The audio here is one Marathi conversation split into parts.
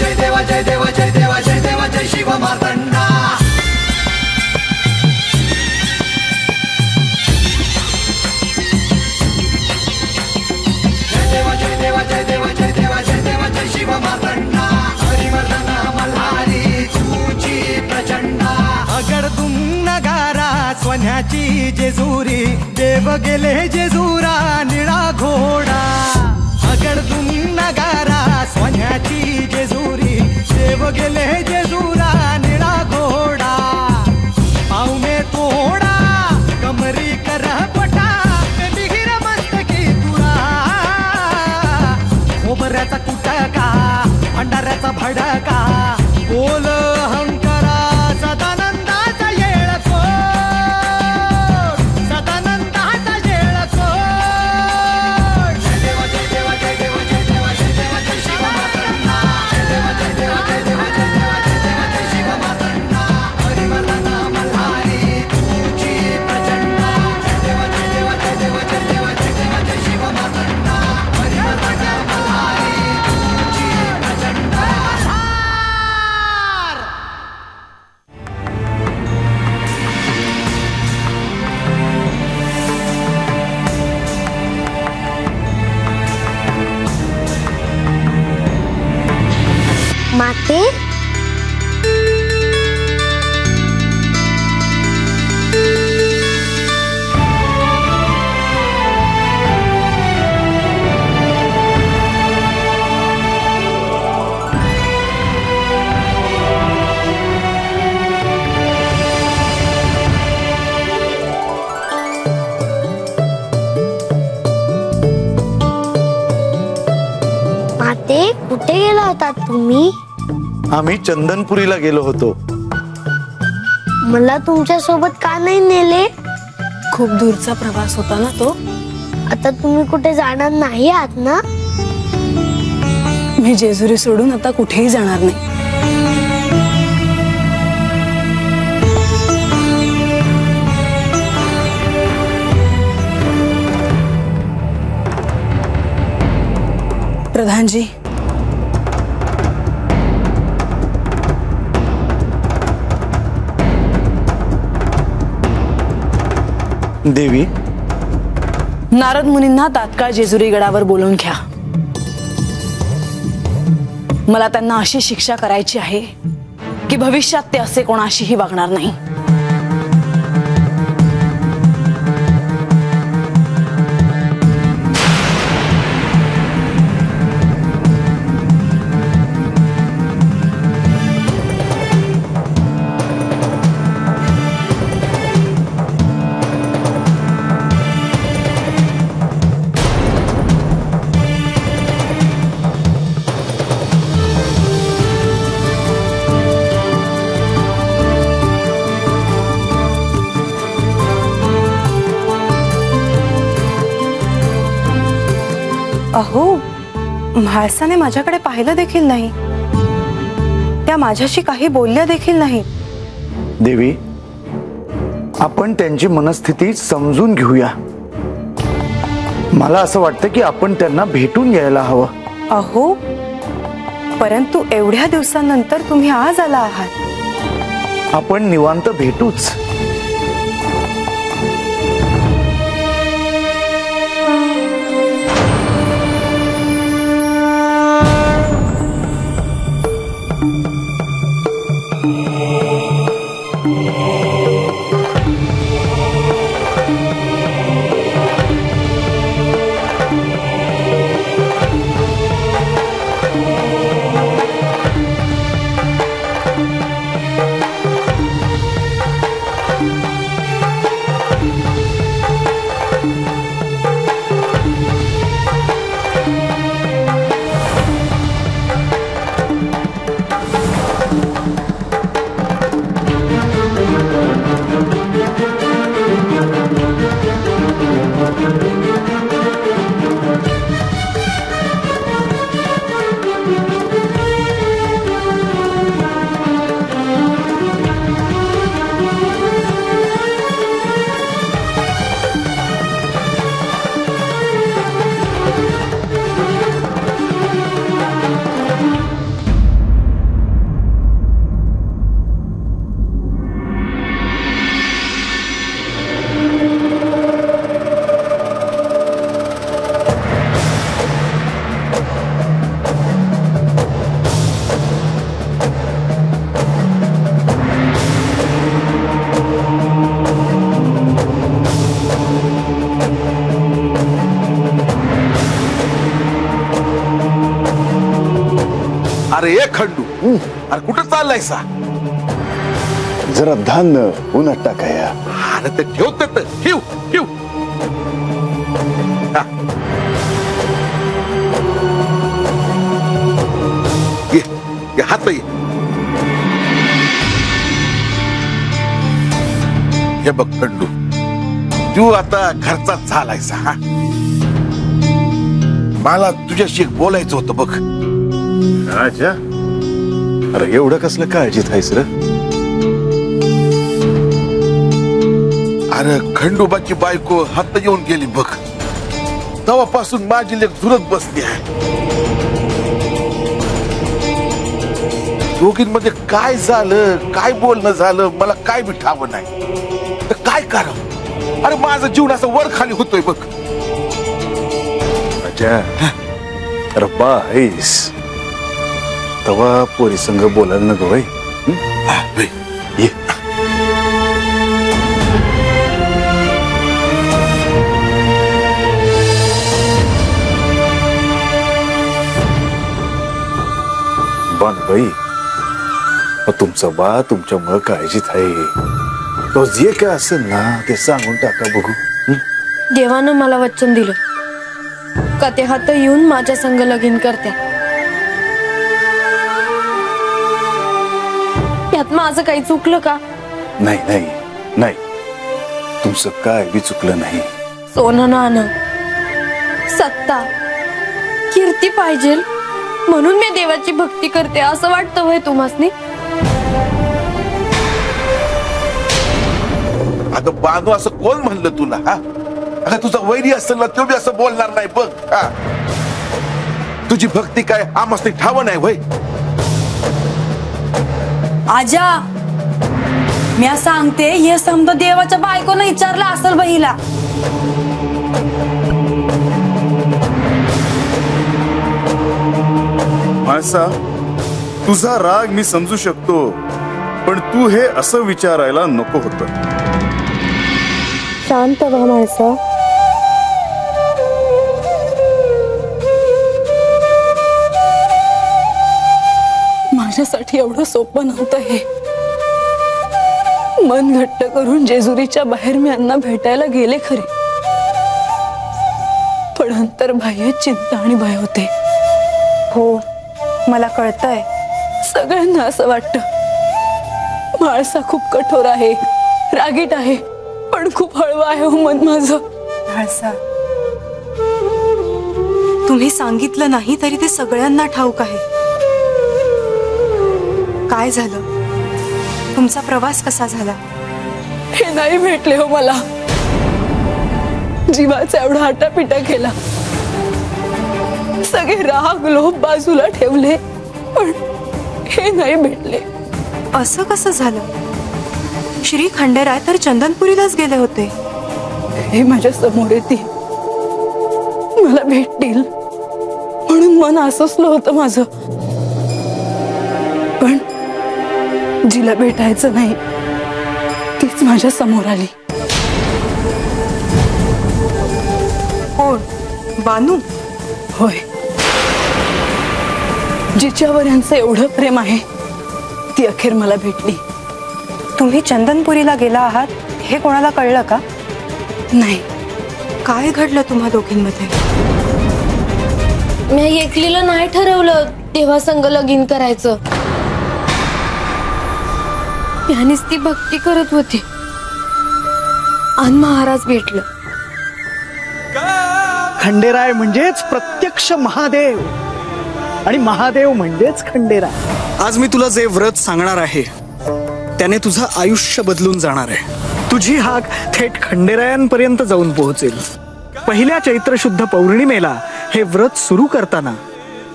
जय देवा जय देवा जय देवा जय देवा जय शिव मार्तंडा. जय देवा जय देवा जय देवा जय देवा जय देवा जय शिव मार्तंडा. हरिवर्धन मल्हारी तुझी प्रचंडा. अगडतुम नगारा सोन्याची जेजुरी देव गेले जेजुरा निळा घोडा. अगडतुम नगारा सोन्याची जेजुरी देव गेले जेजुरा निळा घोडा. पावमे तोडा कमरी कर पटा बिहिर मस्तकी तुरा. खोबऱ्याचा कुटका भंडाऱ्याचा भडका बोल अहंकारा सदानंदाचा येळको. सदानंदाचा येळको. जय देवा जय देवा जय देवा जय देवा जय देवा जय शिव मार्तंडा. जय देवा जय देवा जय देवा जय देवा जय देवा जय शिव मार्तंडा. हरिवर्धन मल्हारी तुझी प्रचंडा. जय देवा जय देवा जय देवा जय देवा जय देवा जय शिव मार्तंडा. हरिवर्धन मल्हारी तुझी प्रचंडा. माते माते कुठे गेला होता तुम्ही? आम्ही चंदनपुरीला गेलो होतो. मला तुमच्या सोबत का नाही नेले? खूप दूरचा प्रवास होता ना तो. आता तुम्ही कुठे जाणार नाही आहात ना? मी जेजुरी सोडून आता कुठेही जाणार नाही. प्रधानजी, देवी, नारद मुनींना तात्काळ जेजुरी गडावर बोलवून घ्या. मला त्यांना अशी शिक्षा करायची आहे की भविष्यात ते असे कोणाशीही वागणार नाही. अहो, म्हाळसाने माझ्याकडे पाहिलं देखील नाही. त्या माझ्याशी काही बोलल्या देखील नाही. देवी, आपण त्यांची मनस्थिती समजून घेऊया. मला असं वाटतं की आपण त्यांना भेटून यायला हवं. अहो, परंतु एवढ्या दिवसांनंतर तुम्ही आज आला आहात. आपण निवांत भेटूच. अरे एक खंडू अरे कुठं चाललायसा? जरा धान्य उन्हात टाकाया. अरे ते ठेवते तर ठेव ठेव. हा. ये हात ये. हे बघ खंडू, तू आता घरचा झालायसा. हा, मला तुझ्याशी एक बोलायचं होतं बघ. राजा, अरे एवढं कसलं काळजीत आहेस र? अरे खंडोबाची बायको हात येऊन गेली बघ. तेव्हापासून माझी लेक झुरत बसली आहे. दोघींमध्ये काय झालं, काय बोलणं झालं, मला काय बी ठावं नाही. तर काय करावं? अरे माझं जीवन असं वर खाली होतोय बघ. राजा, अरे बा आहेस तवा पोरी संग बोलायला नको बाई. ये. बाई, तुमचा बा तुमच्यामुळे काळजीत आहे. तो जे काय असेल ना ते सांगून टाका बघू. देवानं मला वचन दिलं का ते हात येऊन माझ्या संग लगीन करत्या. यात माझं काही चुकलं का? नाही नाही नाही, तुमचं काय बी चुकलं नाही. सोनं नाणं, सत्ता, कीर्ती पाहिजे म्हणून मी देवाची भक्ती करते असं वाटतं होय तुम्हासनी? अगं बानू, असं कोण म्हणलं तुला? हा, अगं तुझा वैरी असेल ना तो बी असं बोलणार नाही बघ. हा, तुझी भक्ती काय आम्हाला ठावं नाही वय? आजा, मी सांगते हे समजा देवाच्या बायकोनं विचारलं असेल बहिला. माणसा, तुझा राग मी समजू शकतो, पण तू हे असं विचारायला नको होतं. शांत व्हा माणसा. माझ्यासाठी एवढं सोपं नव्हतं हे. मन घट्ट करून जेजुरीच्या बाहेर मी यांना भेटायला गेले खरे, पण अंतर बाह्य चिंता आणि भय होते. हो, मला कळतंय. सगळ्यांना असं वाटतं माळसा खूप कठोर आहे, रागीट आहे, पण खूप हळवं आहे हो मन माझं. म्हाळसा, तुम्ही सांगितलं नाही तरी ते सगळ्यांना ठाऊक आहे. काय झालं? तुमचा प्रवास कसा झाला? हे नाही भेटले हो मला. जीवाचा एवढा आटापिटा केला, सगळे राग लोभ बाजूला ठेवले, पण हे नाही भेटले. असं कसं झालं? श्री खंडेराय तर चंदनपुरीलाच गेले होते. हे माझ्या समोर येतील, मला भेटतील म्हणून मन असलं होतं माझं, पण जिला भेटायचं नाही तीच माझ्या समोर आली. कोण? बानू? होय, जिच्यावर यांचं एवढं प्रेम आहे ती अखेर मला भेटली. तुम्ही चंदनपुरीला गेला आहात हे कोणाला कळलं का? नाही. काय घडलं तुम्हा दोघींमध्ये? मी एकलीला नाही ठरवलं देवा संग लगीन करायचं. यानेच ती भक्ती करत होती आणि महाराज भेटलं. खंडेराय म्हणजेच प्रत्यक्ष महादेव आणि महादेव म्हणजेच खंडेराय. आज मी तुला जे व्रत सांगणार आहे त्याने तुझं आयुष्य बदलून जाणार आहे. तुझी हाक थेट खंडेरायांपर्यंत जाऊन पोहोचेल. पहिल्या चैत्र शुद्ध पौर्णिमेला हे व्रत सुरू करताना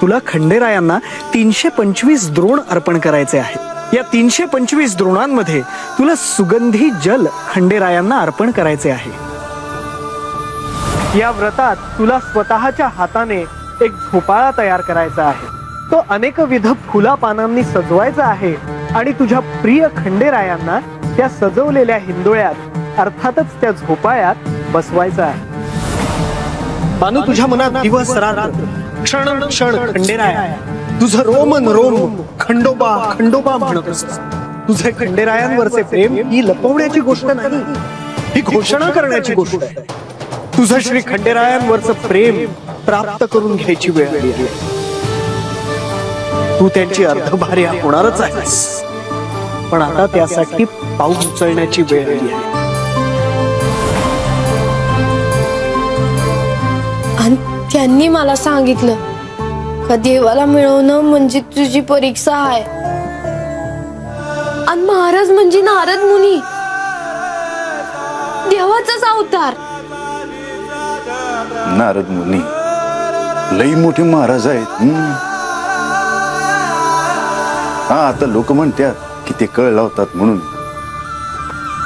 तुला खंडेरायांना 325 द्रोण अर्पण करायचे आहे. या 325 द्रोणांमध्ये तुला सुगंधी जल खंडेरायांना अर्पण करायचे आहे. या व्रतात तुला स्वतःच्या हाताने एक झोपाळा तयार करायचा आहे. तो अनेकविध फुला पानांनी सजवायचा आहे आणि तुझ्या प्रिय खंडेरायांना त्या सजवलेल्या हिंदोळ्यात अर्थातच त्या झोपाळ्यात बसवायचा आहे. बानू, तुझ्या मनात दिवस रात्र क्षण क्षण खंडेराय तुझं रोमन रोम खंडोबा खंडोबा म्हणत असत. तुझे खंडेरायांवरचे प्रेम ही लपवण्याची गोष्ट नाही, ही घोषणा करण्याची गोष्ट आहे. तुझं श्री खंडेरायांवरचं प्रेम प्राप्त करून घ्यायची वेळ आली आहे. तू त्यांची अर्धभार्या होणारच आहेस, पण आता त्यासाठी पाऊल उचलण्याची वेळ आली आहे. आणि त्यांनी मला सांगितलं का देवाला मिळवणं म्हणजे तुझी परीक्षा आहे, आणि महाराज म्हणजे नारद मुनी, देवाचाच अवतार. नारद मुनी लई मोठे महाराज आहेत. हा, आता लोक म्हणतात की ते कळ लावतात म्हणून,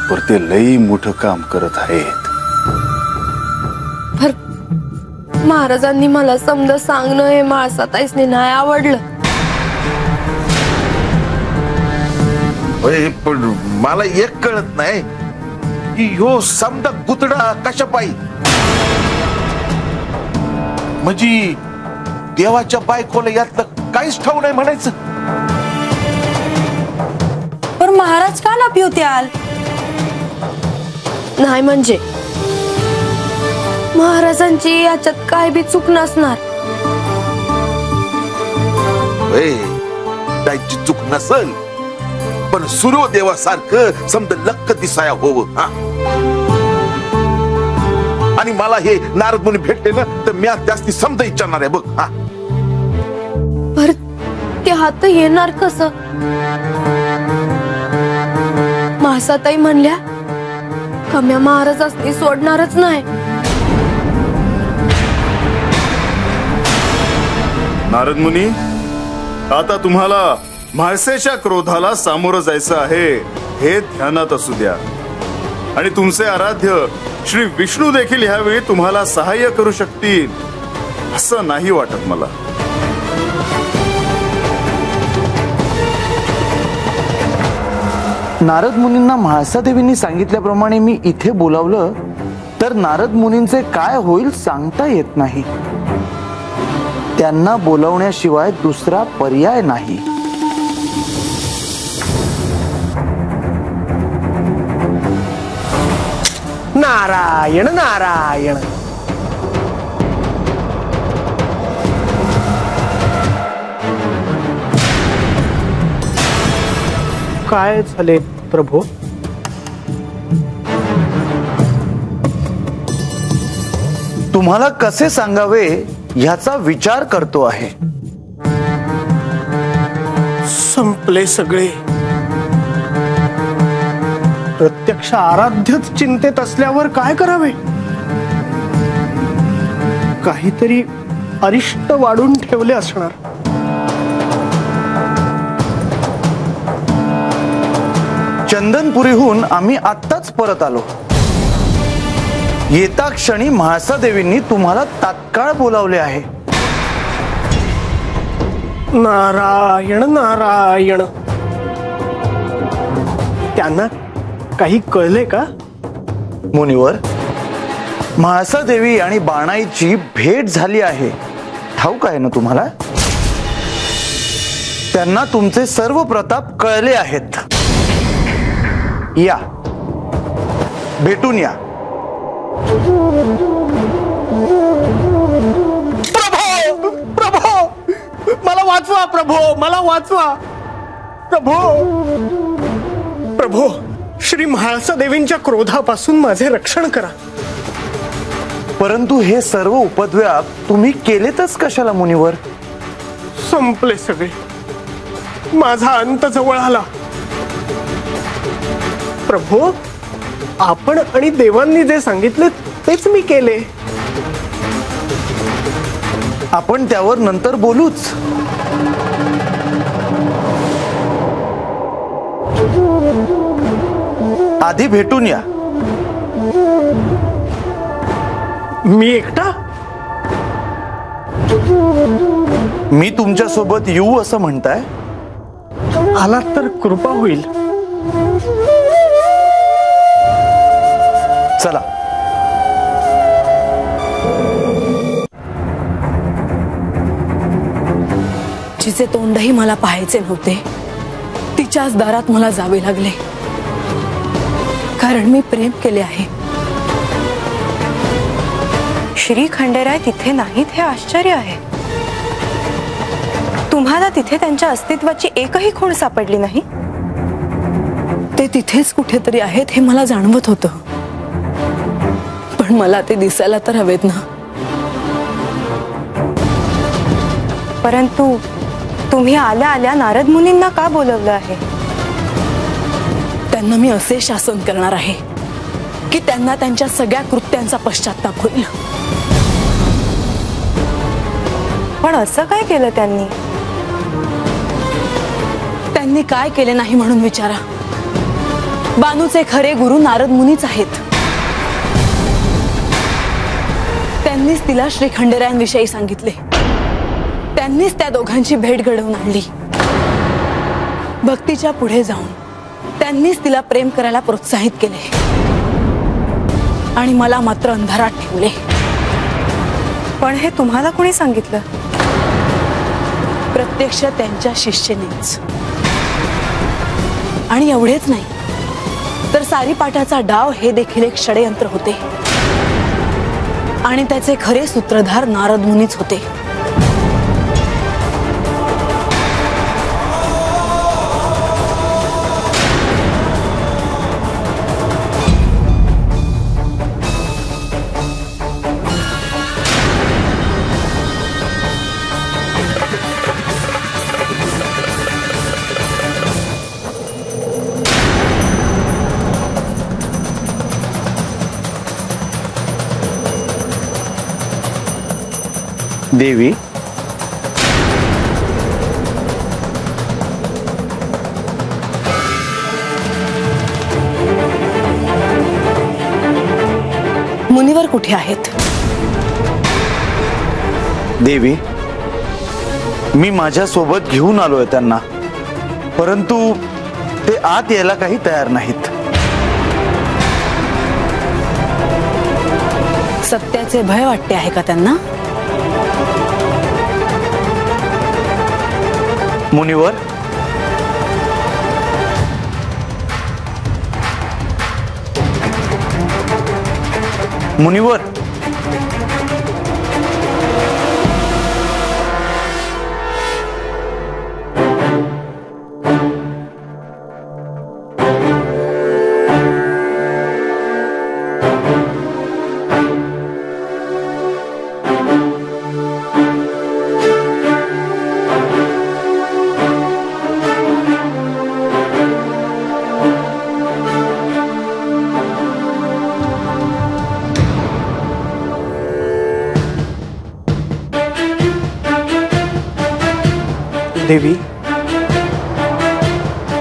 पर ते लई मोठं काम करत आहेत. महाराजांनी मला समजा सांगणं हे माळसाताईसने नाही आवडलं. पण मला एक कळत नाही की ह्यो समजा गुतडा कशा पायी, म्हणजे देवाच्या बायकोला यातलं काहीच ठाऊ नाही म्हणायचं. पण महाराज का ना पिवत्याल? नाही म्हणजे महाराजांची याच्यात काय बी चूक नसणार. त्याची चूक नसल, पण सूर्यदेवासारखं समजा लक्क दिसाया होवं. आणि मला हे नारद मुनी भेटले ना तर मी जास्ती समजा विचारणार आहे बघ. पर ते हात येणार कसं? मासाताई म्हणल्या कम्या महाराजांनी सोडणारच नाही. नारद मुनी, आता तुम्हाला म्हाळसेच्या क्रोधाला सामोरं जायचं आहे हे ध्यानात असू द्या. आणि तुमचे आराध्य श्री विष्णू देखील ह्यावेळी तुम्हाला सहाय्य करू शकतील असं नाही वाटत मला. नारद मुनींना म्हाळसा देवींनी सांगितल्याप्रमाणे मी इथे बोलावलं तर नारद मुनींचे काय होईल सांगता येत नाही. त्यांना बोलावण्याशिवाय दुसरा पर्याय नाही. नारायण नारायण. काय झाले प्रभू? तुम्हाला कसे सांगावे ह्याचा विचार करतो आहे. संपले सगळे. प्रत्यक्ष आराध्यच चिंतेत असल्यावर काय करावे? काहीतरी अरिष्ट वाढून ठेवले असणार. चंदनपुरीहून आम्ही आत्ताच परत आलो. येता क्षणी म्हाळसा देवींनी तुम्हाला तात्काळ बोलावले आहे. नारायण नारायण. त्यांना काही कळले का? मुनिवर, म्हाळसा देवी आणि बाणाईची भेट झाली आहे, ठाऊक आहे ना तुम्हाला? त्यांना तुमचे सर्व प्रताप कळले आहेत. या, भेटून या. प्रभो प्रभो, मला वाचवा प्रभो, मला वाचवा प्रभो. प्रभो, श्री म्हाळसा देवींच्या क्रोधापासून माझे रक्षण करा. परंतु हे सर्व उपद्व्याप तुम्ही केलेतच कशाला मुनिवर? संपले सगळे. माझा अंत जवळ आला. प्रभो, आपण आणि देवांनी जे सांगितले तेच मी केले. आपण त्यावर नंतर बोलूच. आधी भेटून या. मी एकटा? मी तुमच्या सोबत येऊ असं म्हणताय? आलात तर कृपा होईल. चला. जिचे तोंडही मला पाहायचे नव्हते तिच्याच दारात मला जावे लागले, कारण मी प्रेम केले आहे. श्री खंडेराय तिथे नाहीत हे आश्चर्य आहे. तुम्हाला तिथे त्यांच्या अस्तित्वाची एकही खूण सापडली नाही? ते तिथेच कुठेतरी आहेत हे मला जाणवत होतं, पण मला ते दिसायला तर हवेत ना. परंतु तुम्ही आल्या आल्या नारद मुनींना का बोलवलं आहे? त्यांना मी असे शासन करणार आहे की त्यांना त्यांच्या सगळ्या कृत्यांचा पश्चाताप होईल. पण असं काय केलं त्यांनी? त्यांनी काय केले नाही म्हणून विचारा. बानूचे खरे गुरु नारद मुनीच आहेत. त्यांनीच तिला श्री खंडेरायांविषयी सांगितले. त्यांनीच त्या दोघांची भेट घडवून आणली. भक्तीच्या पुढे जाऊन त्यांनीच तिला प्रेम करायला प्रोत्साहित केले आणि मला मात्र अंधारात ठेवले. पण हे तुम्हाला कोणी सांगितलं? प्रत्यक्ष त्यांच्या शिष्येनेच. आणि एवढेच नाही तर सारीपाठाचा डाव हे देखील एक षडयंत्र होते आणि त्याचे खरे सूत्रधार नारद मुनीच होते. देवी, मुनिवर कुठे आहेत? देवी, मी माझ्या सोबत घेऊन आलोय त्यांना, परंतु ते आत यायला काही तयार नाहीत. सत्याचे भय वाटते आहे का त्यांना? मुनिवर, मुनिवर, देवी,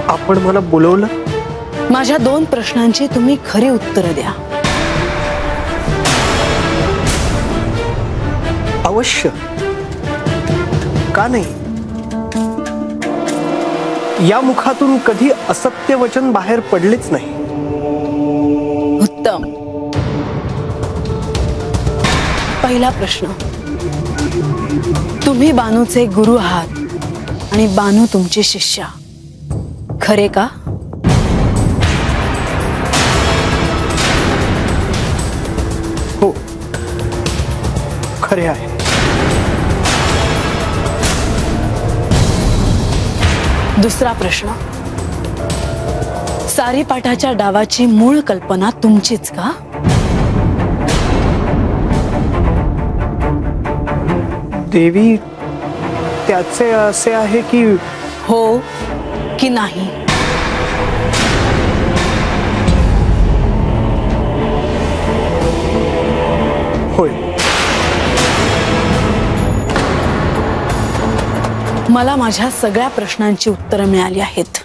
आपण मला बोलवलं? माझ्या 2 प्रश्नांची तुम्ही खरी उत्तरं द्या. अवश्य, का नाही? या मुखातून कधी असत्य वचन बाहेर पडलेच नाही. उत्तम. पहिला प्रश्न, तुम्ही बानूचे गुरु आहात आणि बानू तुमची शिष्या, खरे का? हो, खरे आहे. दुसरा प्रश्न, सारीपाठाच्या डावाची मूळ कल्पना तुमचीच का? देवी, त्याचे असे आहे की हो की नाही? होय. मला माझ्या सगळ्या प्रश्नांची उत्तरं मिळाली आहेत.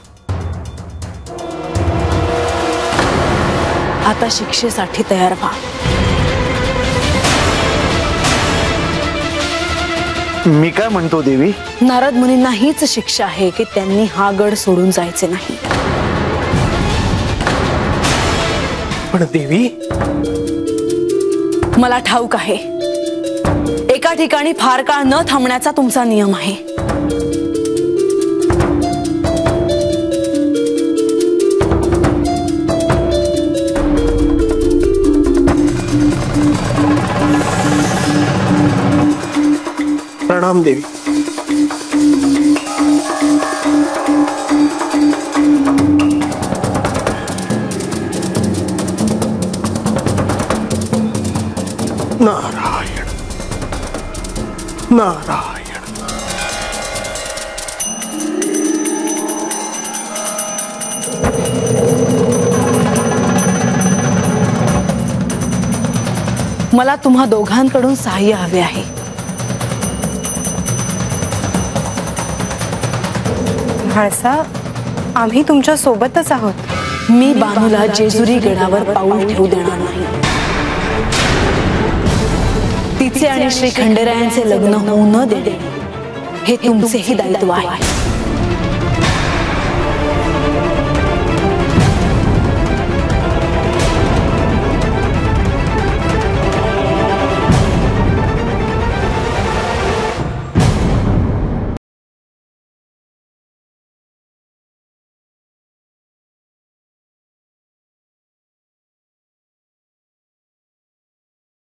आता शिक्षेसाठी तयार व्हा. मी काय म्हणतो देवी, नारद मुनींना हीच शिक्षा आहे की त्यांनी हा गड सोडून जायचे नाही. पण देवी, मला ठाऊक आहे एका ठिकाणी फार काळ न थांबण्याचा तुमचा नियम आहे. प्रणाम देवी. नारायण नारायण. मला तुम्हा दोघांकडून सहाय्य हवे आहे. म्हाळसा, आम्ही तुमच्या सोबतच आहोत. मी बानूला जेजुरी गडावर पाऊल ठेवू देणार नाही. तिचे आणि श्री खंडेरायांचे लग्न होऊ न देणे हे तुमचेही दायित्व आहे.